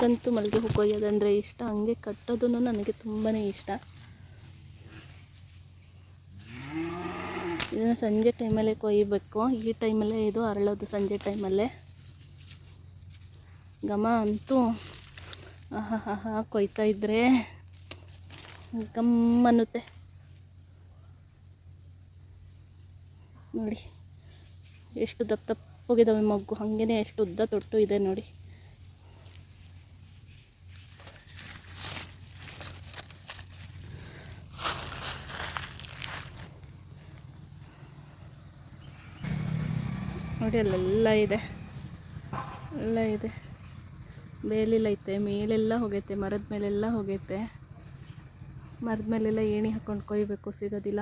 ನನಗಂತೂ ಮಲ್ಲಿಗೆ ಹೂ ಕೊಯ್ಯೋದಂದರೆ ಇಷ್ಟ, ಹಂಗೆ ಕಟ್ಟೋದು ನನಗೆ ತುಂಬಾ ಇಷ್ಟ. ಇದನ್ನು ಸಂಜೆ ಟೈಮಲ್ಲೇ ಕೊಯ್ಯಬೇಕು. ಈ ಟೈಮಲ್ಲೇ ಇದು ಅರಳೋದು, ಸಂಜೆ ಟೈಮಲ್ಲೇ. ಘಮ ಅಂತೂ ಆಹಾ ಕೊಯ್ತಾ ಇದ್ದರೆ ಗಮ್ಮನ್ನುತ್ತೆ ನೋಡಿ. ಎಷ್ಟು ದಪ್ಪ ದಪ್ಪಗಿದ್ದಾವೆ ಮೊಗ್ಗು, ಹಾಗೇ ಎಷ್ಟು ಉದ್ದ ತೊಟ್ಟು ಇದೆ ನೋಡಿ. ನೋಡಿ ಅಲ್ಲೆಲ್ಲ ಇದೆ, ಎಲ್ಲ ಇದೆ. ಬೇಲಿಲ್ಲ ಐತೆ, ಮೇಲೆಲ್ಲ ಹೋಗೈತೆ, ಮರದ ಮೇಲೆಲ್ಲ ಹೋಗೈತೆ. ಮರದ ಮೇಲೆಲ್ಲ ಏಣಿ ಹಾಕ್ಕೊಂಡು ಕೊಯ್ಬೇಕು, ಸಿಗೋದಿಲ್ಲ.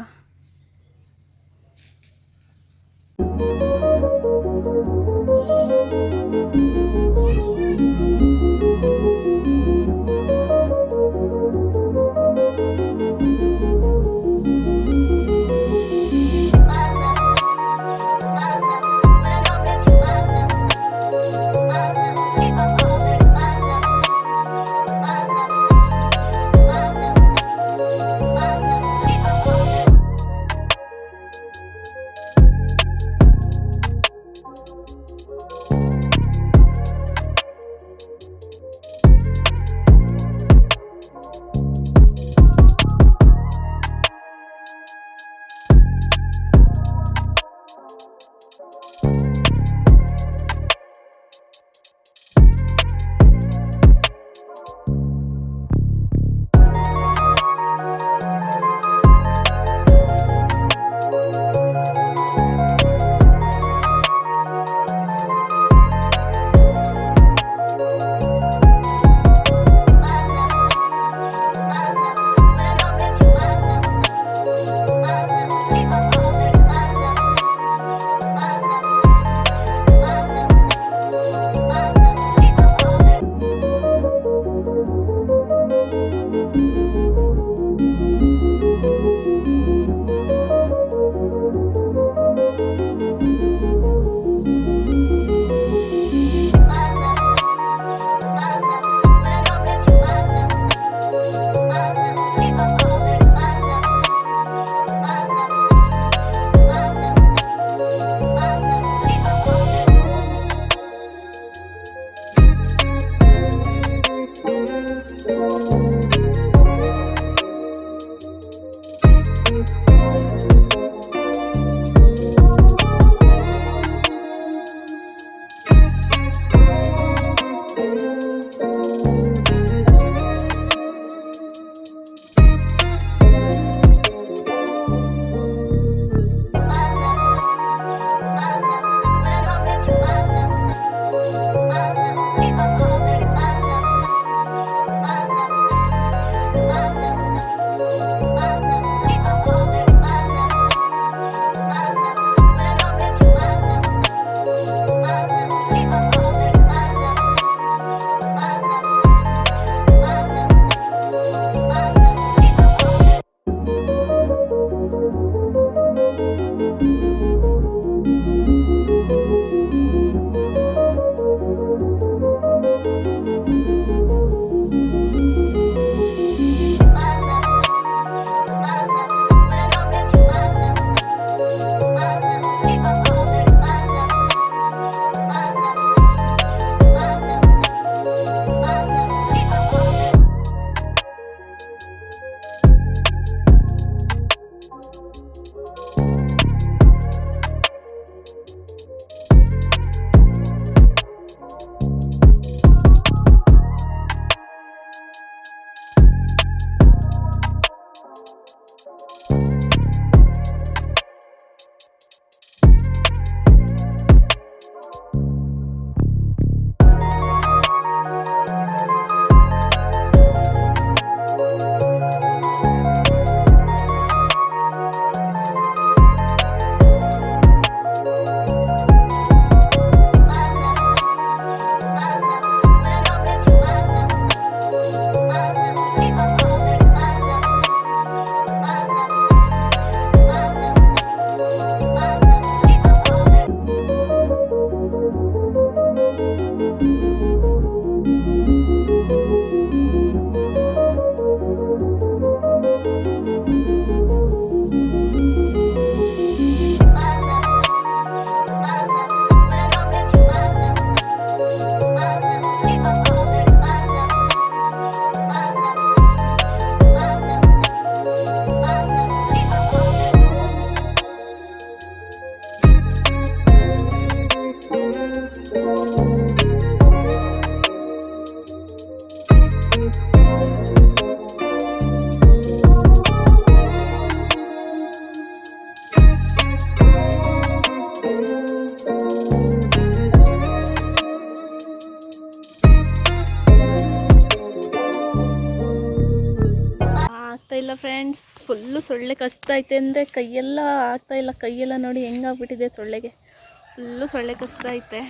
ಸೊಳ್ಳೆ ಕಚ್ತೈತೆ ಅಂದರೆ ಕೈಯೆಲ್ಲ ಆಗ್ತಾಯಿಲ್ಲ. ಕೈಯೆಲ್ಲ ನೋಡಿ ಹೆಂಗಾಗ್ಬಿಟ್ಟಿದೆ ಸೊಳ್ಳೆಗೆ. ಫುಲ್ಲು ಸೊಳ್ಳೆ ಕಚ್ತೈತೆ.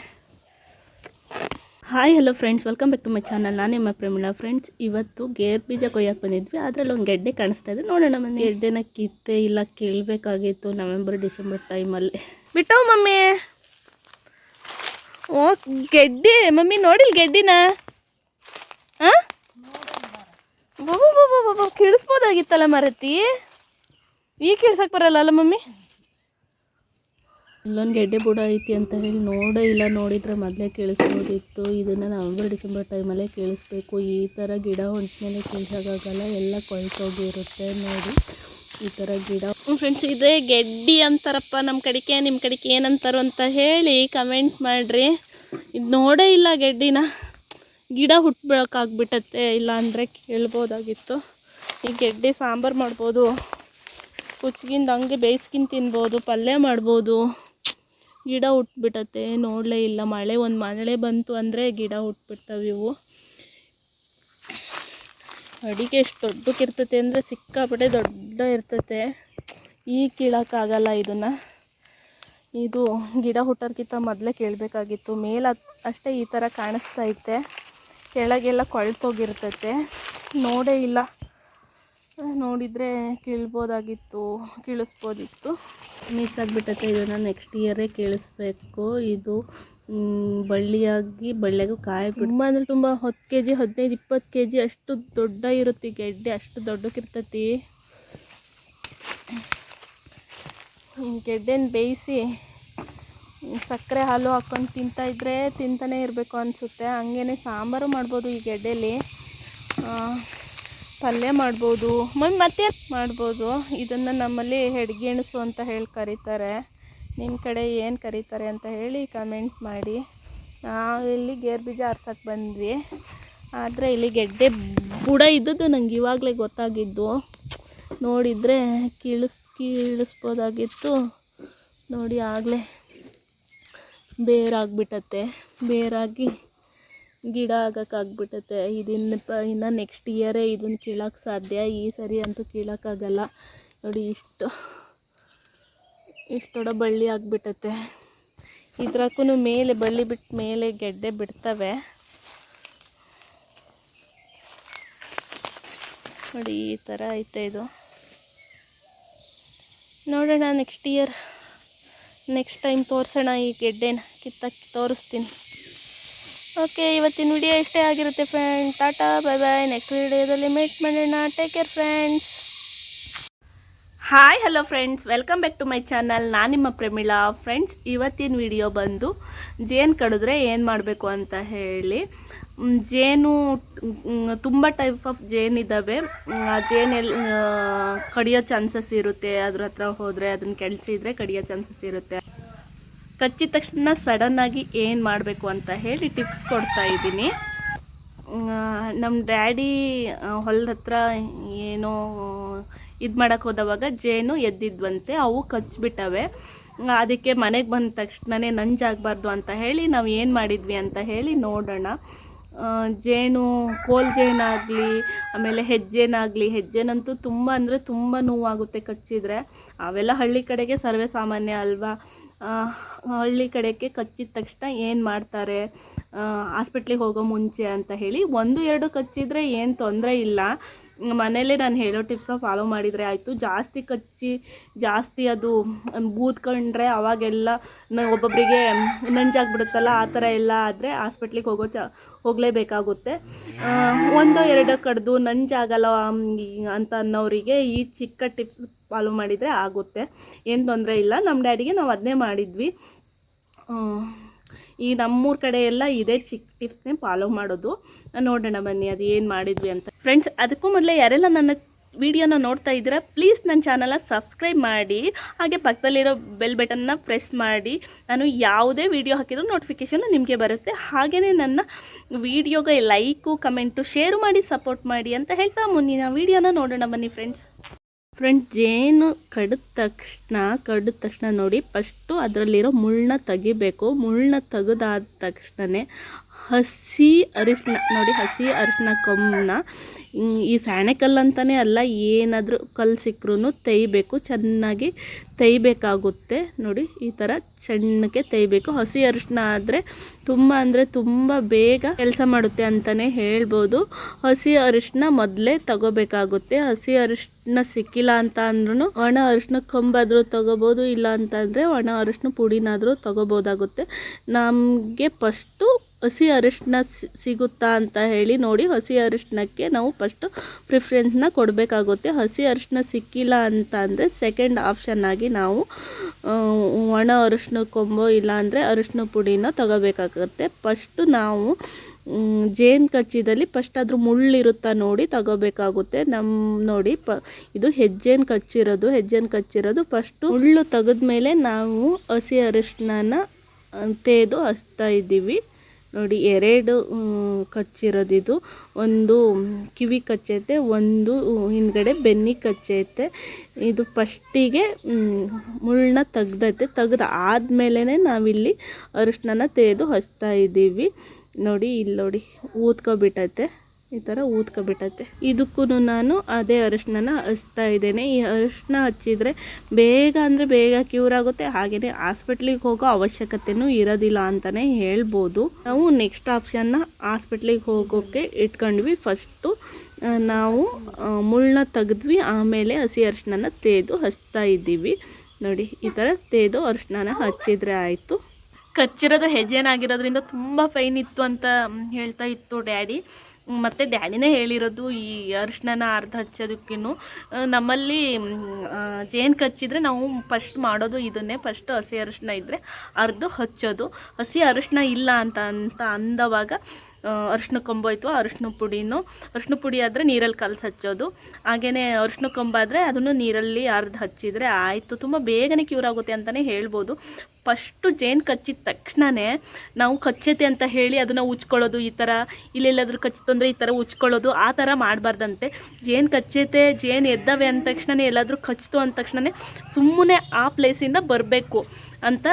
Hi hello friends, welcome back to my channel. ನಾನು ನಿಮ್ಮ ಪ್ರೇಮಿಳಾ. ಫ್ರೆಂಡ್ಸ್, ಇವತ್ತು ಗೇರ್ ಬೀಜ ಕೊಯ್ಯಕ್ಕೆ ಬಂದಿದ್ವಿ. ಅದರಲ್ಲಿ ಒಂದು ಗೆಡ್ಡೆ ಕಾಣಿಸ್ತಾ ಇದೆ. ನೋಡೋಣ ಮಮ್ಮಿ, ಗೆಡ್ಡೆನ ಕಿತ್ತೆ ಇಲ್ಲ ಕೇಳಬೇಕಾಗಿತ್ತು ನವೆಂಬರ್ ಡಿಸೆಂಬರ್ ಟೈಮಲ್ಲಿ. ಬಿಟ್ಟೋ ಮಮ್ಮಿ. ಓ ಗೆಡ್ಡೆ ಮಮ್ಮಿ, ನೋಡಿಲ್ ಗೆಡ್ಡಿನ? ಹಾಂ, ಬಾಬಾ ಕಿಳಿಸ್ಬೋದಾಗಿತ್ತಲ್ಲ ಮರತಿ. ಈಗ ಕಿಳ್ಸಕ್ಕೆ ಬರಲ್ಲ ಅಲ್ಲ ಮಮ್ಮಿ? ಇಲ್ಲೊಂದು ಗೆಡ್ಡೆ ಬುಡ ಐತಿ ಅಂತ ಹೇಳಿ ನೋಡೇ ಇಲ್ಲ. ನೋಡಿದರೆ ಮೊದಲೇ ಕೇಳಿಸ್ಬೋದಿತ್ತು. ಇದನ್ನು ನವೆಂಬರ್ ಡಿಸೆಂಬರ್ ಟೈಮಲ್ಲೇ ಕೇಳಿಸ್ಬೇಕು. ಈ ಥರ ಗಿಡ ಹೊಂಟ್ಮೇಲೆ ಕೇಳಿಸೋಕ್ಕಾಗಲ್ಲ, ಎಲ್ಲ ಕೊಳ್ತೋಗಿರುತ್ತೆ. ನೋಡಿ ಈ ಥರ ಗಿಡ. ಫ್ರೆಂಡ್ಸ್, ಇದೇ ಗೆಡ್ಡಿ ಅಂತಾರಪ್ಪ ನಮ್ಮ ಕಡೆಗೆ. ನಿಮ್ಮ ಕಡೆಗೆ ಏನಂತಾರೋ ಅಂತ ಹೇಳಿ ಕಮೆಂಟ್ ಮಾಡಿರಿ. ಇದು ನೋಡೇ ಇಲ್ಲ ಗೆಡ್ಡಿನ. ಗಿಡ ಹುಟ್ಬೇಕಾಗ್ಬಿಟ್ಟತ್ತೆ. ಇಲ್ಲ ಅಂದರೆ ಕೇಳ್ಬೋದಾಗಿತ್ತು. ಈ ಗೆಡ್ಡೆ ಸಾಂಬಾರು ಮಾಡ್ಬೋದು, ಕುಚ್ಗಿಂದ ಹಂಗೆ ಬೇಯಿಸ್ಕಿಂದು ತಿನ್ಬೋದು, ಪಲ್ಯ ಮಾಡ್ಬೋದು. ಗಿಡ ಹುಟ್ಬಿಟ್ಟತ್ತೆ. ನೋಡಲೇ ಇಲ್ಲ. ಒಂದು ಮಳೆ ಬಂತು ಅಂದರೆ ಗಿಡ ಹುಟ್ಬಿಡ್ತವೆ ಇವು. ಅಡಿಗೆ ಎಷ್ಟು ದೊಡ್ಡಕ್ಕಿರ್ತೈತೆ ಅಂದರೆ ಸಿಕ್ಕಾಪಟ್ಟೆ ದೊಡ್ಡ ಇರ್ತೈತೆ. ಈಗ ಕೀಳೋಕ್ಕಾಗಲ್ಲ ಇದನ್ನು. ಇದು ಗಿಡ ಹುಟ್ಟೋಕ್ಕಿಂತ ಮೊದಲೇ ಕೇಳಬೇಕಾಗಿತ್ತು. ಮೇಲೆ ಅಷ್ಟೇ ಈ ಥರ ಕಾಣಿಸ್ತೈತೆ, ಕೆಳಗೆಲ್ಲ ಕೊಳ್ತೋಗಿರ್ತೈತೆ. ನೋಡೇ ಇಲ್ಲ. ನೋಡಿದರೆ ಕೀಳ್ಬೋದಾಗಿತ್ತು, ಕೀಳಿಸ್ಬೋದಿತ್ತು. ಮಿಸ್ ಆಗಿಬಿಟ್ಟೈತೆ. ಇದನ್ನು ನೆಕ್ಸ್ಟ್ ಇಯರೇ ಕೇಳಿಸ್ಬೇಕು. ಇದು ಬಳ್ಳಿಯಾಗೂ ಕಾಯಿ ತುಂಬ ಅಂದರೆ ತುಂಬ 10 kg 15-20 kg ಅಷ್ಟು ದೊಡ್ಡ ಇರುತ್ತೆ ಗೆಡ್ಡೆ. ಅಷ್ಟು ದೊಡ್ಡಕ್ಕಿರ್ತೈತಿ. ಗೆಡ್ಡೆನ ಬೇಯಿಸಿ ಸಕ್ಕರೆ ಹಾಲು ಹಾಕ್ಕೊಂಡು ತಿಂತಾಯಿದ್ರೆ ತಿಂತಾನೆ ಇರಬೇಕು ಅನಿಸುತ್ತೆ. ಹಂಗೇ ಸಾಂಬಾರು ಮಾಡ್ಬೋದು ಈ ಗೆಡ್ಡೆಲಿ, ಪಲ್ಯ ಮಾಡ್ಬೋದು, ಮತ್ತೆ ಮಾಡ್ಬೋದು. ಇದನ್ನು ನಮ್ಮಲ್ಲಿ ಹೆಡ್ಗೆಣಸು ಅಂತ ಹೇಳಿ ಕರೀತಾರೆ. ನಿಮ್ಮ ಕಡೆ ಏನು ಕರೀತಾರೆ ಅಂತ ಹೇಳಿ ಕಮೆಂಟ್ ಮಾಡಿ. ಇಲ್ಲಿ ಗೇರು ಬೀಜ ಆರ್ಸಕ್ಕೆ ಬಂದ್ವಿ. ಆದರೆ ಇಲ್ಲಿ ಗೆಡ್ಡೆ ಬುಡ ಇದ್ದದ್ದು ನಂಗೆ ಇವಾಗಲೇ ಗೊತ್ತಾಗಿದ್ದು. ನೋಡಿದರೆ ಕೀಳಿಸ್ಬೋದಾಗಿತ್ತು. ನೋಡಿ ಆಗಲೇ ಬೇರಾಗ್ಬಿಟ್ಟತ್ತೆ. ಬೇರಾಗಿ ಗಿಡ ಆಗೋಕ್ಕಾಗ್ಬಿಟ್ಟತ್ತೆ. ಇನ್ನು ನೆಕ್ಸ್ಟ್ ಇಯರೇ ಇದನ್ನು ಕೀಳೋಕ್ಕೆ ಸಾಧ್ಯ. ಈ ಸರಿ ಅಂತೂ ಕೀಳೋಕ್ಕಾಗಲ್ಲ. ನೋಡಿ ಇಷ್ಟು ದೊಡ್ಡ ಬಳ್ಳಿ ಆಗಿಬಿಟ್ಟತ್ತೆ. ಇದ್ರಕ್ಕೂ ಮೇಲೆ ಬಳ್ಳಿ ಬಿಟ್ಟ ಮೇಲೆ ಗೆಡ್ಡೆ ಬಿಡ್ತವೆ. ನೋಡಿ ಈ ಥರ ಐತೆ ಇದು. ನೋಡೋಣ ನೆಕ್ಸ್ಟ್ ಟೈಮ್ ತೋರಿಸೋಣ. ಈ ಗೆಡ್ಡೆನ ಕಿತ್ತಕ್ಕೆ ತೋರಿಸ್ತೀನಿ. ಓಕೆ, ಇವತ್ತಿನ ವಿಡಿಯೋ ಇಷ್ಟೇ ಆಗಿರುತ್ತೆ friends. Tata, bye bye. Next ವಿಡಿಯೋದಲ್ಲಿ ಮೀಟ್ ಮಾಡೋಣ. Take care friends. Hi hello friends, welcome back to my channel. ನಾನು ನಿಮ್ಮ ಪ್ರೇಮಿಳಾ. ಫ್ರೆಂಡ್ಸ್, ಇವತ್ತಿನ ವಿಡಿಯೋ ಬಂದು ಜೇನು ಕಡಿದ್ರೆ ಏನು ಮಾಡಬೇಕು ಅಂತ ಹೇಳಿ. ಜೇನು ತುಂಬ ಟೈಪ್ ಆಫ್ ಜೇನಿದ್ದಾವೆ. ಜೇನೆಲ್ಲ ಕಡಿಯೋ ಚಾನ್ಸಸ್ ಇರುತ್ತೆ. ಅದ್ರ ಹತ್ರ ಹೋದರೆ ಅದನ್ನು ಕೆಡಿಸಿದ್ರೆ ಕಡಿಯೋ ಚಾನ್ಸಸ್ ಇರುತ್ತೆ. ಕಚ್ಚಿದ ತಕ್ಷಣ ಸಡನ್ನಾಗಿ ಏನು ಮಾಡಬೇಕು ಅಂತ ಹೇಳಿ ಟಿಪ್ಸ್ ಕೊಡ್ತಾ ಇದ್ದೀನಿ. ನಮ್ಮ ಡ್ಯಾಡಿ ಹೊಲದ ಹತ್ರ ಏನೋ ಇದು ಮಾಡೋಕ್ಕೆ ಹೋದವಾಗ ಜೇನು ಎದ್ದಿದ್ವಂತೆ. ಅವು ಕಚ್ಚಿಬಿಟ್ಟವೆ. ಅದಕ್ಕೆ ಮನೆಗೆ ಬಂದ ತಕ್ಷಣವೇ ನಂಜಾಗಬಾರ್ದು ಅಂತ ಹೇಳಿ ನಾವು ಏನು ಮಾಡಿದ್ವಿ ಅಂತ ಹೇಳಿ ನೋಡೋಣ. ಜೇನು ಕೋಲ್ ಜೇನಾಗಲಿ, ಆಮೇಲೆ ಹೆಜ್ಜೆನಂತೂ ತುಂಬ ಅಂದರೆ ತುಂಬ ನೋವಾಗುತ್ತೆ ಕಚ್ಚಿದರೆ. ಅವೆಲ್ಲ ಹಳ್ಳಿ ಕಡೆಗೆ ಸರ್ವೇ ಸಾಮಾನ್ಯ ಅಲ್ವಾ. ಹಳ್ಳಿ ಕಡೆಗೆ ಕಚ್ಚಿದ ತಕ್ಷಣ ಏನು ಮಾಡ್ತಾರೆ, ಹಾಸ್ಪಿಟ್ಲಿಗೆ ಹೋಗೋ ಮುಂಚೆ ಅಂತ ಹೇಳಿ 1-2 ಕಚ್ಚಿದರೆ ಏನು ತೊಂದರೆ ಇಲ್ಲ. ಮನೇಲೇ ನಾನು ಹೇಳೋ ಟಿಪ್ಸ ಫಾಲೋ ಮಾಡಿದರೆ ಆಯಿತು. ಜಾಸ್ತಿ ಅದು ಬೂದ್ಕೊಂಡ್ರೆ ಅವಾಗೆಲ್ಲ ಒಬ್ಬೊಬ್ಬರಿಗೆ ನಂಜಾಗ್ಬಿಡುತ್ತಲ್ಲ. ಆ ಥರ ಎಲ್ಲ ಆದರೆ ಹಾಸ್ಪಿಟ್ಲಿಗೆ ಹೋಗಲೇಬೇಕಾಗುತ್ತೆ. 1-2 ಕಡ್ದು ನಂಜಾಗಲ್ಲ ಅಂತ ಅನ್ನೋರಿಗೆ ಈ ಚಿಕ್ಕ ಟಿಪ್ಸ್ ಫಾಲೋ ಮಾಡಿದರೆ ಆಗುತ್ತೆ. ಏನು ತೊಂದರೆ ಇಲ್ಲ. ನಮ್ಮ ಡ್ಯಾಡಿಗೆ ನಾವು ಅದನ್ನೇ ಮಾಡಿದ್ವಿ. ಈ ನಮ್ಮೂರ ಕಡೆ ಎಲ್ಲ ಇದೇ ಚಿಕ್ಕ ಟಿಪ್ಸ್ನೇ ಫಾಲೋ ಮಾಡೋದು. ನೋಡೋಣ ಬನ್ನಿ ಅದು ಏನು ಮಾಡಿದ್ವಿ ಅಂತ. ಫ್ರೆಂಡ್ಸ್, ಅದಕ್ಕೂ ಮೊದಲೇ ಯಾರೆಲ್ಲ ನನ್ನ ವಿಡಿಯೋನ ನೋಡ್ತಾ ಇದ್ದೀರಾ, ಪ್ಲೀಸ್ ನನ್ನ ಚಾನಲ್ನ ಸಬ್ಸ್ಕ್ರೈಬ್ ಮಾಡಿ, ಹಾಗೆ ಪಕ್ಕದಲ್ಲಿರೋ ಬೆಲ್ ಬಟನ್ನ ಪ್ರೆಸ್ ಮಾಡಿ. ನಾನು ಯಾವುದೇ ವಿಡಿಯೋ ಹಾಕಿದರೂ ನೋಟಿಫಿಕೇಷನ್ ನಿಮಗೆ ಬರುತ್ತೆ. ಹಾಗೆಯೇ ನನ್ನ ವಿಡಿಯೋಗೆ ಲೈಕು, ಕಮೆಂಟು, ಶೇರು ಮಾಡಿ ಸಪೋರ್ಟ್ ಮಾಡಿ ಅಂತ ಹೇಳ್ತಾ ಮುಂದಿನ ವಿಡಿಯೋನ ನೋಡೋಣ ಬನ್ನಿ ಫ್ರೆಂಡ್ಸ್. ಜೇನು ಕಡಿದ ತಕ್ಷಣ ನೋಡಿ, ಫಸ್ಟು ಅದರಲ್ಲಿರೋ ಮುಳ್ಳನ್ನ ತೆಗಿಬೇಕು. ಮುಳ್ಳನ್ನ ತೆಗೆದಾದ ತಕ್ಷಣ ಹಸಿ ಅರಿಶಿನ ನೋಡಿ, ಹಸಿ ಅರಿಶಿನ ಕೊಂಬನ್ನ ಈ ಸಾಣೆಕಲ್ಲು ಅಂತಲೇ ಅಲ್ಲ, ಏನಾದರೂ ಕಲ್ಲು ಸಿಕ್ಕರೂ ತೇಯ್ಬೇಕು, ಚೆನ್ನಾಗಿ ತೇಯ್ಬೇಕಾಗುತ್ತೆ. ನೋಡಿ ಈ ಥರ ಸಣ್ಣಕ್ಕೆ ತೇಯ್ಬೇಕು. ಹಸಿ ಅರಿಶಿನ ಆದರೆ ತುಂಬ ಅಂದರೆ ತುಂಬ ಬೇಗ ಕೆಲಸ ಮಾಡುತ್ತೆ ಅಂತಲೇ ಹೇಳ್ಬೋದು. ಹಸಿ ಅರಿಶಿನ ಮೊದಲೇ ತಗೋಬೇಕಾಗುತ್ತೆ. ಹಸಿ ಅರಿಶಿನ ಸಿಕ್ಕಿಲ್ಲ ಅಂತ ಅಂದ್ರೂ ಒಣ ಅರಿಶಿನ ಕೊಂಬಾದರೂ ತಗೋಬೋದು, ಇಲ್ಲ ಅಂತಂದರೆ ಒಣ ಅರಿಶಿನ ಪುಡಿನಾದರೂ ತಗೋಬೋದಾಗುತ್ತೆ. ನಮಗೆ ಫಸ್ಟು ಹಸಿ ಅರಿಶಿನ ಸಿಗುತ್ತಾ ಅಂತ ಹೇಳಿ ನೋಡಿ. ಹಸಿ ಅರಿಶಿನಕ್ಕೆ ನಾವು ಫಸ್ಟು ಪ್ರಿಫರೆನ್ಸ್ನ ಕೊಡಬೇಕಾಗುತ್ತೆ. ಹಸಿ ಅರಿಶಿನ ಸಿಕ್ಕಿಲ್ಲ ಅಂತ ಅಂದರೆ ಸೆಕೆಂಡ್ ಆಪ್ಷನ್ ಆಗಿ ನಾವು ಒಣ ಅರಿಶಿನ ಕೊಂಬೋ ಇಲ್ಲಾಂದರೆ ಅರಿಶಿನ ಪುಡಿನ ತಗೋಬೇಕಾಗುತ್ತೆ. ಫಸ್ಟು ನಾವು ಜೇನು ಕಚ್ಚಿದಲ್ಲಿ ಫಸ್ಟ್ ಅದ್ರ ಮುಳ್ಳಿರುತ್ತಾ ನೋಡಿ ತಗೋಬೇಕಾಗುತ್ತೆ. ನೋಡಿ ಇದು ಹೆಜ್ಜೆನ ಕಚ್ಚಿರೋದು ಫಸ್ಟು ಮುಳ್ಳು ತೆಗೆದ್ಮೇಲೆ ನಾವು ಹಸಿ ಅರಿಶಿನ ತೇದು ಹಚ್ತಾ ಇದ್ದೀವಿ. ನೋಡಿ 2 ಕಚ್ಚಿರೋದಿದು, ಒಂದು ಕಿವಿ ಕಚ್ಚೈತೆ, ಒಂದು ಹಿಂದ್ಗಡೆ ಬೆನ್ನಿಗೆ ಕಚ್ಚೈತೆ. ಇದು ಫಸ್ಟಿಗೆ ಮುಳ್ಳನ್ನ ತೆಗ್ದು ಆದಮೇಲೆ ನಾವಿಲ್ಲಿ ಅರಿಶಿನ ತೇದು ಹಚ್ತಾ ಇದ್ದೀವಿ. ನೋಡಿ ಇಲ್ಲಿ ನೋಡಿ ಊದ್ಕೊಬಿಟ್ಟೈತೆ, ಈ ಥರ ಊದ್ಕೊಬಿಟ್ಟೈತೆ. ಇದಕ್ಕೂ ನಾನು ಅದೇ ಅರಿಶಿನ ಹಚ್ತಾ ಇದ್ದೇನೆ. ಈ ಅರಿಶಿನ ಹಚ್ಚಿದರೆ ಬೇಗ ಅಂದರೆ ಬೇಗ ಕ್ಯೂರ್ ಆಗುತ್ತೆ. ಹಾಗೆಯೇ ಹಾಸ್ಪಿಟ್ಲಿಗೆ ಹೋಗೋ ಅವಶ್ಯಕತೆಯೂ ಇರೋದಿಲ್ಲ ಅಂತಲೇ ಹೇಳ್ಬೋದು. ನಾವು ನೆಕ್ಸ್ಟ್ ಆಪ್ಷನ್ನ ಹಾಸ್ಪಿಟ್ಲಿಗೆ ಹೋಗೋಕ್ಕೆ ಇಟ್ಕೊಂಡ್ವಿ. ಫಸ್ಟು ನಾವು ಮುಳ್ಳನ್ನ ತೆಗೆದ್ವಿ, ಆಮೇಲೆ ಹಸಿ ಅರಿಶಿನ ತೇದು ಹಚ್ತಾ ಇದ್ದೀವಿ. ನೋಡಿ ಈ ಥರ ತೇದು ಅರಿಶಿನ ಹಚ್ಚಿದರೆ ಆಯಿತು. ಕಚ್ಚಿರೋದು ಹೆಜ್ಜೆನಾಗಿರೋದ್ರಿಂದ ತುಂಬ ಪೈನ್ ಇತ್ತು ಅಂತ ಹೇಳ್ತಾ ಇತ್ತು ಡ್ಯಾಡಿ. ಮತ್ತು ಡ್ಯಾಡಿನೇ ಹೇಳಿರೋದು ಈ ಅರಿಶಿನ ಅರ್ಧ ಹಚ್ಚೋದಕ್ಕೂ. ನಮ್ಮಲ್ಲಿ ಜೇನು ಕಚ್ಚಿದರೆ ನಾವು ಫಸ್ಟ್ ಮಾಡೋದು ಇದನ್ನೇ. ಫಸ್ಟ್ ಹಸಿ ಅರಿಶಿನ ಇದ್ದರೆ ಅರ್ಧ ಹಚ್ಚೋದು. ಹಸಿ ಅರಿಶಿನ ಇಲ್ಲ ಅಂತ ಅಂದವಾಗ ಅರಿಶಿನ ಕೊಂಬಾಯ್ತು, ಅರಿಶಿನ ಪುಡಿ ಆದರೆ ನೀರಲ್ಲಿ ಕಲಸಿ ಹಚ್ಚೋದು. ಹಾಗೆಯೇ ಅರಿಶಿನ ಕೊಂಬಾದರೆ ಅದನ್ನು ನೀರಲ್ಲಿ ಅರ್ಧ ಹಚ್ಚಿದರೆ ಆಯಿತು. ತುಂಬ ಬೇಗನೆ ಕ್ಯೂರ್ ಆಗುತ್ತೆ ಅಂತಲೇ ಹೇಳ್ಬೋದು. ಫಸ್ಟು ಜೇನು ಕಚ್ಚಿದ ತಕ್ಷಣವೇ ನಾವು ಕಚ್ಚೈತೆ ಅಂತ ಹೇಳಿ ಅದನ್ನು ಉಚ್ಕೊಳ್ಳೋದು, ಈ ಥರ ಇಲ್ಲೆಲ್ಲಾದರೂ ಕಚ್ಚಿತು ಅಂದರೆ ಈ ಥರ ಉಚ್ಕೊಳ್ಳೋದು, ಆ ಥರ ಮಾಡಬಾರ್ದಂತೆ. ಜೇನು ಕಚ್ಚೈತೆ, ಜೇನು ಎದ್ದವೆ ಅಂದ ತಕ್ಷಣ ಎಲ್ಲಾದರೂ ಕಚ್ಚಿತು ಅಂದ ತಕ್ಷಣ ಸುಮ್ಮನೆ ಆ ಪ್ಲೇಸಿಂದ ಬರಬೇಕು ಅಂತ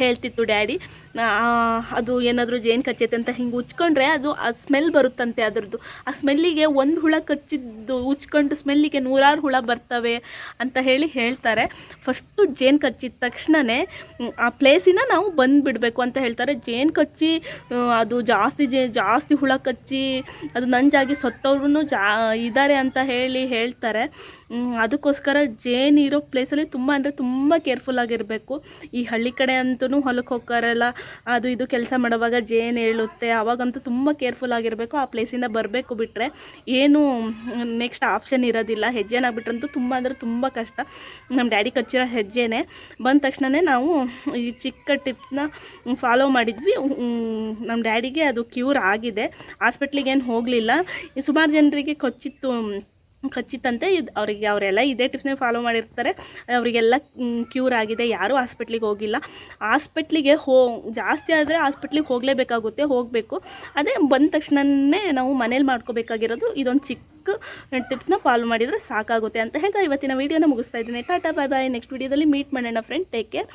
ಹೇಳ್ತಿತ್ತು ಡ್ಯಾಡಿ. ಅದು ಏನಾದರೂ ಜೇನು ಕಚ್ಚೈತೆ ಅಂತ ಹಿಂಗೆ ಉಚ್ಕೊಂಡ್ರೆ ಅದು ಆ ಸ್ಮೆಲ್ ಬರುತ್ತಂತೆ. ಅದರದ್ದು ಆ ಸ್ಮೆಲ್ಲಿಗೆ ಒಂದು ಹುಳ ಕಚ್ಚಿದ್ದು ಉಚ್ಕೊಂಡು ಸ್ಮೆಲ್ಲಿಗೆ 100 ಹುಳ ಬರ್ತವೆ ಅಂತ ಹೇಳ್ತಾರೆ. ಫಸ್ಟು ಜೇನು ಕಚ್ಚಿದ ತಕ್ಷಣವೇ ಆ ಪ್ಲೇಸಿನ ನಾವು ಬಂದುಬಿಡಬೇಕು ಅಂತ ಹೇಳ್ತಾರೆ. ಜೇನು ಕಚ್ಚಿ ಅದು ಜಾಸ್ತಿ ಹುಳ ಕಚ್ಚಿ ಅದು ನಂಜಾಗಿ ಸತ್ತವ್ರೂ ಇದ್ದಾರೆ ಅಂತ ಹೇಳ್ತಾರೆ. ಅದಕ್ಕೋಸ್ಕರ ಜೇನು ಇರೋ ಪ್ಲೇಸಲ್ಲಿ ತುಂಬ ಅಂದರೆ ತುಂಬ ಕೇರ್ಫುಲ್ಲಾಗಿರಬೇಕು. ಈ ಹಳ್ಳಿ ಕಡೆ ಅಂತೂ ಹೊಲಕ್ಕೆ ಹೋಗ್ತಾರಲ್ಲ, ಅದು ಇದು ಕೆಲಸ ಮಾಡುವಾಗ ಜೇನು ಹೇಳುತ್ತೆ, ಅವಾಗಂತೂ ತುಂಬ ಕೇರ್ಫುಲ್ಲಾಗಿರಬೇಕು. ಆ ಪ್ಲೇಸಿಂದ ಬರಬೇಕು, ಬಿಟ್ಟರೆ ಏನು ನೆಕ್ಸ್ಟ್ ಆಪ್ಷನ್ ಇರೋದಿಲ್ಲ. ಹೆಜ್ಜೆನಾಗ್ಬಿಟ್ರಂತೂ ತುಂಬ ಅಂದರೆ ತುಂಬ ಕಷ್ಟ. ನಮ್ಮ ಡ್ಯಾಡಿ ಕಚ್ಚಿರೋ ಹೆಜ್ಜೆನೇ ಬಂದ ತಕ್ಷಣವೇ ನಾವು ಈ ಚಿಕ್ಕ ಟಿಪ್ಸ್ನ ಫಾಲೋ ಮಾಡಿದ್ವಿ. ನಮ್ಮ ಡ್ಯಾಡಿಗೆ ಅದು ಕ್ಯೂರ್ ಆಗಿದೆ. ಹಾಸ್ಪಿಟ್ಲಿಗೆ ಏನು ಹೋಗಲಿಲ್ಲ. ಸುಮಾರು ಜನರಿಗೆ ಕಚ್ಚಿತ್ತಂತೆ. ಅವರೆಲ್ಲ ಇದೇ ಟಿಪ್ಸ್ನೇ ಫಾಲೋ ಮಾಡಿರ್ತಾರೆ. ಅವರಿಗೆಲ್ಲ ಕ್ಯೂರ್ ಆಗಿದೆ. ಯಾರೂ ಹಾಸ್ಪಿಟ್ಲಿಗೆ ಹೋಗಿಲ್ಲ. ಹಾಸ್ಪಿಟ್ಲಿಗೆ ಜಾಸ್ತಿ ಆದರೆ ಹಾಸ್ಪಿಟ್ಲಿಗೆ ಹೋಗಬೇಕು. ಅದೇ ಬಂದ ತಕ್ಷಣವೇ ನಾವು ಮನೇಲಿ ಮಾಡ್ಕೋಬೇಕಾಗಿರೋದು ಇದೊಂದು ಚಿಕ್ಕ ಟಿಪ್ಸ್ನ ಫಾಲೋ ಮಾಡಿದರೆ ಸಾಕಾಗುತ್ತೆ ಅಂತ ಹೇಳ್ತಾ ಇವತ್ತಿನ ವೀಡಿಯೋನ ಮುಗಿಸ್ತಾ ಇದ್ದೀನಿ. ಟಾಟಾ ಬಾಯ್ ಬಾಯ್. ನೆಕ್ಸ್ಟ್ ವೀಡಿಯೋದಲ್ಲಿ ಮೀಟ್ ಮಾಡೋಣ ಫ್ರೆಂಡ್. Take care.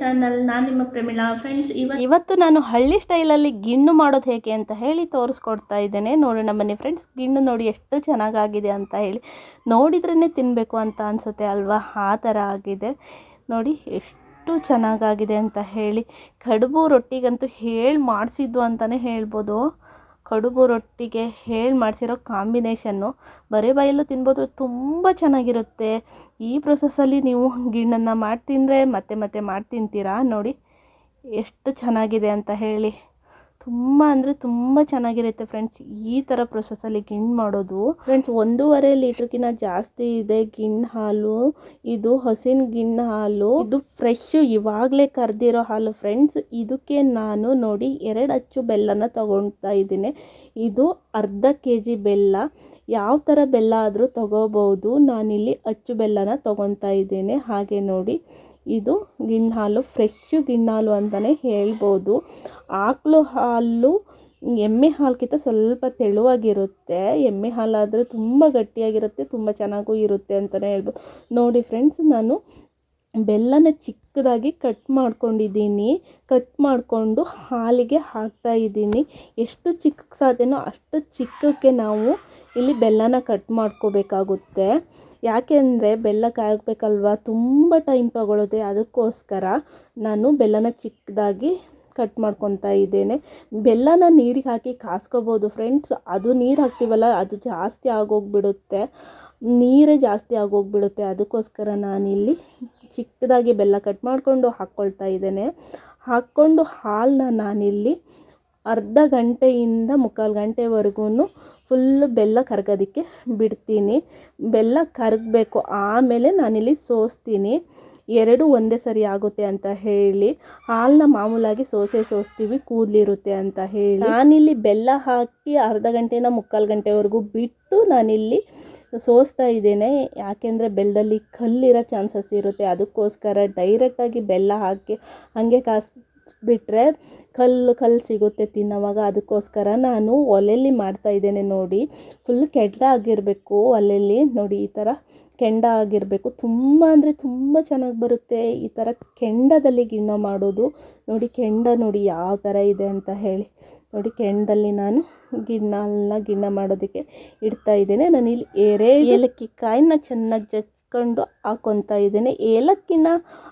ಚಾನಲ್. ನಾನು ನಿಮ್ಮ ಪ್ರಮೀಳಾ. ಫ್ರೆಂಡ್ಸ್, ಇವತ್ತು ನಾನು ಹಳ್ಳಿ ಸ್ಟೈಲಲ್ಲಿ ಗಿಣ್ಣು ಮಾಡೋದು ಹೇಗೆ ಅಂತ ಹೇಳಿ ತೋರಿಸ್ಕೊಡ್ತಾ ಇದ್ದೇನೆ. ನೋಡೋಣ ಬನ್ನಿ ಫ್ರೆಂಡ್ಸ್. ಗಿಣ್ಣು ನೋಡಿ ಎಷ್ಟು ಚೆನ್ನಾಗಾಗಿದೆ ಅಂತ ಹೇಳಿ, ನೋಡಿದ್ರೇ ತಿನ್ನಬೇಕು ಅಂತ ಅನಿಸುತ್ತೆ ಅಲ್ವಾ, ಆ ಥರ ಆಗಿದೆ ನೋಡಿ, ಎಷ್ಟು ಚೆನ್ನಾಗಾಗಿದೆ ಅಂತ ಹೇಳಿ. ಕಡುಬು ರೊಟ್ಟಿಗಂತೂ ಹೇಳಿ ಮಾಡಿಸಿದ್ದು ಅಂತಲೇ ಹೇಳ್ಬೋದು. ಕಡುಬು ರೊಟ್ಟಿಗೆ ಹೇಳಿ ಮಾಡಿಸಿರೋ ಕಾಂಬಿನೇಷನ್ನು ಬರೀ ಬಾಯಲ್ಲೂ ತಿನ್ಬೋದು, ತುಂಬ ಚೆನ್ನಾಗಿರುತ್ತೆ. ಈ ಪ್ರೊಸೆಸ್ಸಲ್ಲಿ ನೀವು ಗಿಣ್ಣನ್ನು ಮಾಡಿ ತಿಂದರೆ ಮತ್ತೆ ಮತ್ತೆ ಮಾಡಿ ತಿಂತೀರಾ. ನೋಡಿ ಎಷ್ಟು ಚೆನ್ನಾಗಿದೆ ಅಂತ ಹೇಳಿ, ತುಂಬ ಅಂದರೆ ತುಂಬ ಚೆನ್ನಾಗಿರುತ್ತೆ ಫ್ರೆಂಡ್ಸ್. ಈ ಥರ ಪ್ರೊಸೆಸ್ಸಲ್ಲಿ ಗಿಣ್ಣು ಮಾಡೋದು ಫ್ರೆಂಡ್ಸ್. 1.5 ಲೀಟ್ರ್ಗಿಂತ ಜಾಸ್ತಿ ಇದೆ ಗಿಣ್ಣು ಹಾಲು. ಇದು ಹಸಿನ ಗಿಣ್ಣು ಹಾಲು, ಇದು ಫ್ರೆಶ್ ಇವಾಗಲೇ ಕರೆದಿರೋ ಹಾಲು ಫ್ರೆಂಡ್ಸ್. ಇದಕ್ಕೆ ನಾನು ನೋಡಿ 2 ಅಚ್ಚು ಬೆಲ್ಲನ ತಗೊಳ್ತಾ ಇದ್ದೀನಿ. ಇದು ಅರ್ಧ kg ಬೆಲ್ಲ. ಯಾವ ಥರ ಬೆಲ್ಲ ಆದರೂ ತಗೋಬೋದು. ನಾನಿಲ್ಲಿ ಅಚ್ಚು ಬೆಲ್ಲನ ತಗೊತಾ ಇದ್ದೇನೆ. ಹಾಗೆ ನೋಡಿ, ಇದು ಗಿಣ್ಣು ಹಾಲು, ಫ್ರೆಶ್ ಗಿಣ್ಣು ಹಾಲು ಅಂತಲೇ ಹೇಳ್ಬೋದು. ಆಕಳು ಹಾಲು ಎಮ್ಮೆ ಹಾಲ್ಗಿಂತ ಸ್ವಲ್ಪ ತೆಳುವಾಗಿರುತ್ತೆ. ಎಮ್ಮೆ ಹಾಲಾದರೆ ತುಂಬ ಗಟ್ಟಿಯಾಗಿರುತ್ತೆ, ತುಂಬ ಚೆನ್ನಾಗೂ ಇರುತ್ತೆ ಅಂತಲೇ ಹೇಳ್ಬೋದು. ನೋಡಿ ಫ್ರೆಂಡ್ಸ್, ನಾನು ಬೆಲ್ಲನ ಚಿಕ್ಕದಾಗಿ ಕಟ್ ಮಾಡ್ಕೊಂಡಿದ್ದೀನಿ. ಕಟ್ ಮಾಡಿಕೊಂಡು ಹಾಲಿಗೆ ಹಾಕ್ತಾ ಇದ್ದೀನಿ. ಎಷ್ಟು ಚಿಕ್ಕ ಸಾಧ್ಯನೋ ಅಷ್ಟು ಚಿಕ್ಕಕ್ಕೆ ನಾವು ಇಲ್ಲಿ ಬೆಲ್ಲನ ಕಟ್ ಮಾಡ್ಕೋಬೇಕಾಗುತ್ತೆ. ಯಾಕೆಂದರೆ ಬೆಲ್ಲ ಕಾಯಬೇಕಲ್ವ, ತುಂಬ ಟೈಮ್ ತಗೊಳುತ್ತೆ. ಅದಕ್ಕೋಸ್ಕರ ನಾನು ಬೆಲ್ಲನ ಚಿಕ್ಕದಾಗಿ ಕಟ್ ಮಾಡ್ಕೊತಾ ಇದ್ದೇನೆ. ಬೆಲ್ಲನ ನೀರಿಗೆ ಹಾಕಿ ಕಾಸ್ಕೋಬೋದು ಫ್ರೆಂಡ್ಸ್. ಅದು ನೀರು ಹಾಕ್ತೀವಲ್ಲ, ಅದು ಜಾಸ್ತಿ ಆಗೋಗ್ಬಿಡುತ್ತೆ, ನೀರೇ ಜಾಸ್ತಿ ಆಗೋಗ್ಬಿಡುತ್ತೆ. ಅದಕ್ಕೋಸ್ಕರ ನಾನಿಲ್ಲಿ ಚಿಕ್ಕದಾಗಿ ಬೆಲ್ಲ ಕಟ್ ಮಾಡಿಕೊಂಡು ಹಾಕ್ಕೊಳ್ತಾ ಇದ್ದೇನೆ. ಹಾಕ್ಕೊಂಡು ಹಾಲನ್ನ ನಾನಿಲ್ಲಿ ಅರ್ಧ ಗಂಟೆಯಿಂದ 3/4 ಗಂಟೆವರೆಗೂ ಫುಲ್ಲು ಬೆಲ್ಲ ಕರಗೋದಕ್ಕೆ ಬಿಡ್ತೀನಿ. ಬೆಲ್ಲ ಕರಗಬೇಕು, ಆಮೇಲೆ ನಾನಿಲ್ಲಿ ಸೋಸ್ತೀನಿ. 2 ಒಂದೇ ಸರಿ ಆಗುತ್ತೆ ಅಂತ ಹೇಳಿ ಹಾಲನ್ನ ಮಾಮೂಲಾಗಿ ಸೋಸ್ತೀವಿ, ಕೂದಲಿರುತ್ತೆ ಅಂತ ಹೇಳಿ. ನಾನಿಲ್ಲಿ ಬೆಲ್ಲ ಹಾಕಿ ಅರ್ಧ ಗಂಟೆನ 3/4 ಗಂಟೆವರೆಗೂ ಬಿಟ್ಟು ನಾನಿಲ್ಲಿ ಸೋಸ್ತಾ ಇದ್ದೇನೆ. ಯಾಕೆಂದರೆ ಬೆಲ್ಲದಲ್ಲಿ ಕಲ್ಲಿರೋ ಚಾನ್ಸಸ್ ಇರುತ್ತೆ. ಅದಕ್ಕೋಸ್ಕರ ಡೈರೆಕ್ಟಾಗಿ ಬೆಲ್ಲ ಹಾಕಿ ಹಾಗೆ ಕಾಯಿಸ್ಬಿಟ್ರೆ ಕಲ್ಲು ಸಿಗುತ್ತೆ ತಿನ್ನೋವಾಗ. ಅದಕ್ಕೋಸ್ಕರ ನಾನು ಒಲೆಯಲ್ಲಿ ಮಾಡ್ತಾ ಇದ್ದೇನೆ. ನೋಡಿ, ಫುಲ್ ಕೆಂಡ ಆಗಿರಬೇಕು ಒಲೆಯಲ್ಲಿ. ನೋಡಿ, ಈ ಥರ ಕೆಂಡ ಆಗಿರಬೇಕು. ತುಂಬ ಅಂದರೆ ತುಂಬ ಚೆನ್ನಾಗಿ ಬರುತ್ತೆ ಈ ಥರ ಕೆಂಡದಲ್ಲಿ ಗಿಣ್ಣು ಮಾಡೋದು. ನೋಡಿ ಕೆಂಡ ನೋಡಿ ಯಾವ ಥರ ಇದೆ ಅಂತ ಹೇಳಿ. ನೋಡಿ, ಕೆಂಡದಲ್ಲಿ ನಾನು ಗಿಣ್ಣು ಮಾಡೋದಕ್ಕೆ ಇಡ್ತಾ ಇದ್ದೇನೆ. ನಾನಿಲ್ಲಿ ಏಲಕ್ಕಿ ಕಾಯಿನ ಚೆನ್ನಾಗಿ ಜಜ್ಕೊಂಡು ಹಾಕ್ಕೊತಾ ಇದ್ದೇನೆ. ಏಲಕ್ಕಿನ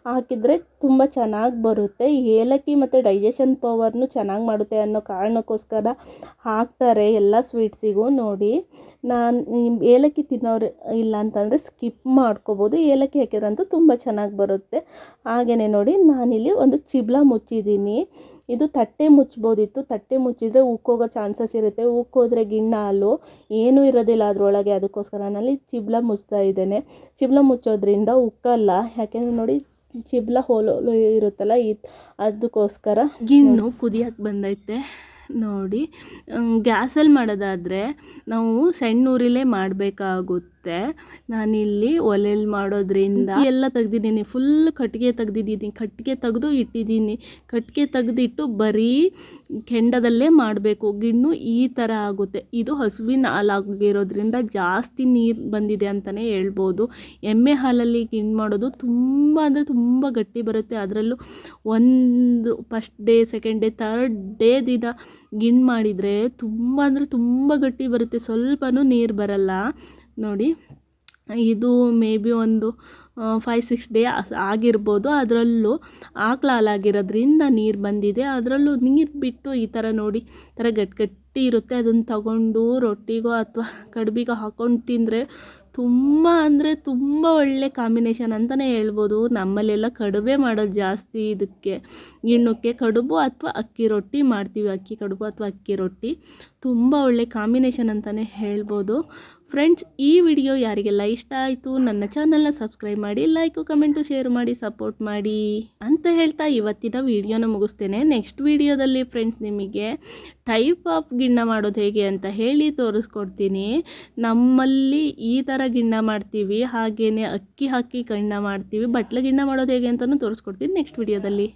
ಹಾಕಿದರೆ ತುಂಬ ಚೆನ್ನಾಗಿ ಬರುತ್ತೆ. ಏಲಕ್ಕಿ ಮತ್ತು ಡೈಜೆಷನ್ ಪವರ್ನು ಚೆನ್ನಾಗಿ ಮಾಡುತ್ತೆ ಅನ್ನೋ ಕಾರಣಕ್ಕೋಸ್ಕರ ಹಾಕ್ತಾರೆ ಎಲ್ಲ ಸ್ವೀಟ್ಸಿಗೂ. ನೋಡಿ, ನಾನು ಏಲಕ್ಕಿ ತಿನ್ನೋರು ಇಲ್ಲ ಅಂತಂದರೆ ಸ್ಕಿಪ್ ಮಾಡ್ಕೋಬೋದು. ಏಲಕ್ಕಿ ಹಾಕಿದ್ರಂತೂ ತುಂಬ ಚೆನ್ನಾಗಿ ಬರುತ್ತೆ. ಹಾಗೆಯೇ ನೋಡಿ, ನಾನಿಲ್ಲಿ ಒಂದು ಚಿಬ್ಲ ಮುಚ್ಚಿದ್ದೀನಿ. ಇದು ತಟ್ಟೆ ಮುಚ್ಬೋದಿತ್ತು, ತಟ್ಟೆ ಮುಚ್ಚಿದರೆ ಉಕ್ಕೋಗೋ ಚಾನ್ಸಸ್ ಇರುತ್ತೆ. ಉಕ್ಕೋದ್ರೆ ಗಿಣ್ಣು ಹಾಲು ಏನೂ ಇರೋದಿಲ್ಲ ಅದರೊಳಗೆ. ಅದಕ್ಕೋಸ್ಕರ ನಾನಲ್ಲಿ ಚಿಬ್ಲ ಮುಚ್ತಾ ಇದ್ದೇನೆ. ಚಿಬ್ಲ ಮುಚ್ಚೋದ್ರಿಂದ ಉಕ್ಕಲ್ಲ. ಯಾಕೆಂದರೆ ನೋಡಿ, ಚಿಬ್ಲ ಹೋಲು ಇರುತ್ತಲ್ಲ, ಅದಕ್ಕೋಸ್ಕರ. ಗಿಣ್ಣು ಕುದಿಯಕ್ಕೆ ಬಂದೈತೆ ನೋಡಿ. ಗ್ಯಾಸಲ್ಲಿ ಮಾಡೋದಾದರೆ ನಾವು ಸಣ್ಣ ಉರಿಲೇ ಮಾಡಬೇಕಾಗುತ್ತೆ. ನಾನಿಲ್ಲಿ ಒಲೆಯಲ್ಲಿ ಮಾಡೋದ್ರಿಂದ ಎಲ್ಲ ತೆಗ್ದಿದ್ದೀನಿ. ಫುಲ್ ಕಟ್ಟಿಗೆ ತೆಗ್ದಿದ್ದೀನಿ. ಕಟ್ಟಿಗೆ ತೆಗೆದು ಇಟ್ಟಿದ್ದೀನಿ. ಕಟ್ಟಿಗೆ ತೆಗೆದಿಟ್ಟು ಬರೀ ಕೆಂಡದಲ್ಲೇ ಮಾಡಬೇಕು. ಗಿಣ್ಣು ಈ ಥರ ಆಗುತ್ತೆ. ಇದು ಹಸುವಿನ ಹಾಲಾಗಿರೋದ್ರಿಂದ ಜಾಸ್ತಿ ನೀರು ಬಂದಿದೆ ಅಂತಲೇ ಹೇಳ್ಬೋದು. ಎಮ್ಮೆ ಹಾಲಲ್ಲಿ ಗಿಣ್ಣು ಮಾಡೋದು ತುಂಬ ಅಂದರೆ ತುಂಬ ಗಟ್ಟಿ ಬರುತ್ತೆ. ಅದರಲ್ಲೂ ಒಂದು first day, second day, third day ದಿನ ಗಿಣ್ಣು ಮಾಡಿದರೆ ತುಂಬ ಅಂದರೆ ತುಂಬ ಗಟ್ಟಿ ಬರುತ್ತೆ. ಸ್ವಲ್ಪನೂ ನೀರು ಬರಲ್ಲ. ನೋಡಿ, ಇದು ಮೇ ಬಿ ಒಂದು 5-6 ಡೇ ಆಗಿರ್ಬೋದು. ಅದರಲ್ಲೂ ಆಕಳ ಹಾಲಾಗಿರೋದ್ರಿಂದ ನೀರು ಬಂದಿದೆ. ಅದರಲ್ಲೂ ನೀರು ಬಿಟ್ಟು ಈ ಥರ ನೋಡಿ, ಈ ಥರ ಗಟ್ಟಿ ಇರುತ್ತೆ. ಅದನ್ನು ತಗೊಂಡು ರೊಟ್ಟಿಗೋ ಅಥವಾ ಕಡುಬಿಗೋ ಹಾಕ್ಕೊಂಡು ತಿಂದರೆ ತುಂಬ ಅಂದರೆ ತುಂಬ ಒಳ್ಳೆ ಕಾಂಬಿನೇಷನ್ ಅಂತಲೇ ಹೇಳ್ಬೋದು. ನಮ್ಮಲ್ಲೆಲ್ಲ ಕಡುಬೆ ಮಾಡೋದು ಜಾಸ್ತಿ ಇದಕ್ಕೆ, ಗಿಣ್ಣಕ್ಕೆ. ಕಡುಬು ಅಥವಾ ಅಕ್ಕಿ ರೊಟ್ಟಿ ಮಾಡ್ತೀವಿ. ಅಕ್ಕಿ ಕಡುಬು ಅಥವಾ ಅಕ್ಕಿ ರೊಟ್ಟಿ ತುಂಬ ಒಳ್ಳೆ ಕಾಂಬಿನೇಷನ್ ಅಂತಲೇ ಹೇಳ್ಬೋದು. ಫ್ರೆಂಡ್ಸ್, ಈ ವಿಡಿಯೋ ಯಾರಿಗೆಲ್ಲ ಇಷ್ಟ ಆಯಿತು ನನ್ನ ಚಾನಲ್ನ ಸಬ್ಸ್ಕ್ರೈಬ್ ಮಾಡಿ, ಲೈಕು ಕಮೆಂಟು ಶೇರ್ ಮಾಡಿ ಸಪೋರ್ಟ್ ಮಾಡಿ ಅಂತ ಹೇಳ್ತಾ ಇವತ್ತಿನ ವಿಡಿಯೋನ ಮುಗಿಸ್ತೇನೆ. ನೆಕ್ಸ್ಟ್ ವಿಡಿಯೋದಲ್ಲಿ ಫ್ರೆಂಡ್ಸ್ ನಿಮಗೆ ಟೈಪ್ ಆಫ್ ಗಿಣ್ಣ ಮಾಡೋದು ಹೇಗೆ ಅಂತ ಹೇಳಿ ತೋರಿಸ್ಕೊಡ್ತೀನಿ. ನಮ್ಮಲ್ಲಿ ಈ ಥರ ಗಿಣ್ಣ ಮಾಡ್ತೀವಿ, ಹಾಗೆಯೇ ಅಕ್ಕಿ ಹಾಕಿ ಗಿಣ್ಣ ಮಾಡ್ತೀವಿ. ಬಟ್ಲು ಗಿಣ್ಣ ಮಾಡೋದು ಹೇಗೆ ಅಂತಲೂ ತೋರಿಸ್ಕೊಡ್ತೀನಿ ನೆಕ್ಸ್ಟ್ ವಿಡಿಯೋದಲ್ಲಿ.